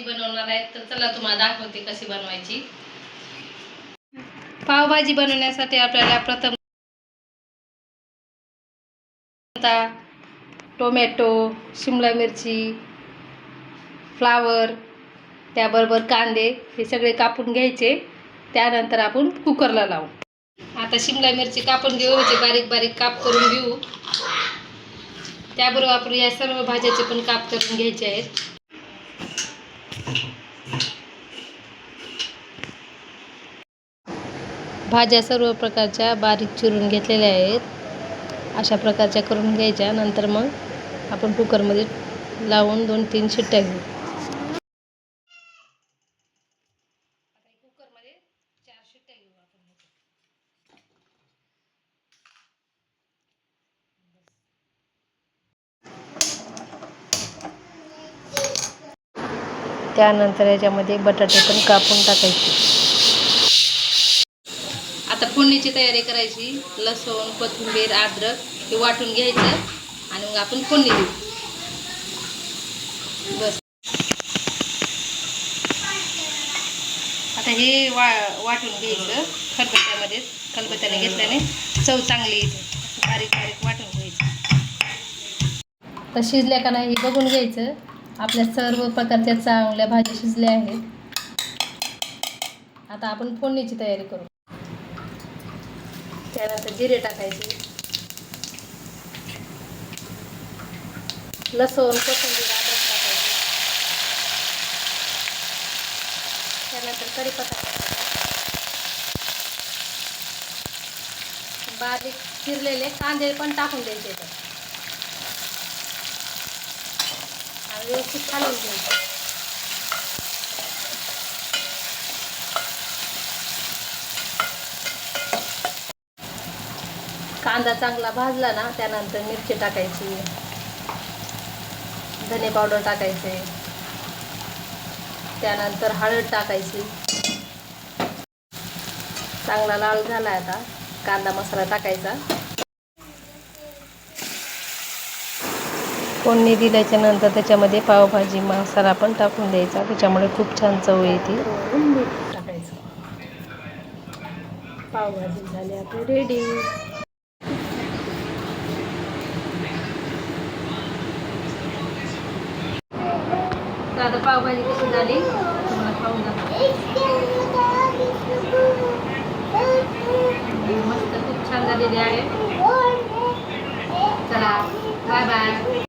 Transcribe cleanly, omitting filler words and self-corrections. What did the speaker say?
बनवणार आहे, तर चला तुम्हाला दाखवते कशी बनवायची. पावभाजी बनवण्यासाठी आपल्याला प्रथम टोमॅटो, शिमला मिरची, फ्लावर, त्याबरोबर कांदे हे सगळे कापून घ्यायचे. त्यानंतर आपण कुकरला लावू. आता शिमला मिरची कापून घेऊ, ह्याचे बारीक बारीक काप करून घेऊ. त्याबरोबर आपण या सर्व भाज्याचे पण काप करून घ्यायचे आहेत. भाज्या सर्व प्रकारच्या बारीक चिरून घेतलेल्या आहेत. अशा प्रकारच्या करून घ्यायच्या. नंतर मग आपण कुकरमध्ये लावून 2-3 शिट्ट्या घेऊ. कुकरमध्ये 4 शिट्ट्या घेऊ आपण. त्यानंतर याच्यामध्ये बटाटे पण कापून टाकायचे. आता फोडणीची तयारी करायची. लसूण, कोथिंबीर, अद्रक हे वाटून घ्यायचं आणि मग आपण फोडणी देऊ. बस. आता हे वाटून घ्यायचं खलबत्त्यामध्ये. खलबत्त्याने घेतल्याने चव चांगली येते. बारीक बारीक वाटून घ्यायचं. तर शिजल्या का नाही बघून घ्यायचं. आपल्या सर्व प्रकारच्या चांगल्या भाज्या शिजल्या आहेत. आता आपण फोडणीची तयारी करू. त्यानंतर जिरे टाकायचे, लसूण, कोथिंबीर, अद्रक टाकायचे. त्यानंतर कढीपत्ता टाकायचा. बारीक चिरलेले कांदे पण टाकून द्यायचे आणि व्यवस्थित खालून घ्यायचे. कांदा चांगला भाजला ना, त्यानंतर मिरची टाकायची, धने पावडर टाकायचे, त्यानंतर हळद टाकायची. चांगला लाल झाला. आता कांदा मसाला टाकायचा. फोडणी दिल्याच्या नंतर त्याच्यामध्ये पावभाजी मसाला पण टाकून द्यायचा. त्याच्यामुळे खूप छान चव येते. टाकायचं. पावभाजी झाली आपली रेडी. तर आता पावभाजी कशी झाली तुम्हाला खाऊन दाखवते. मस्त खूप छान झालेली आहे. चला बाय बाय.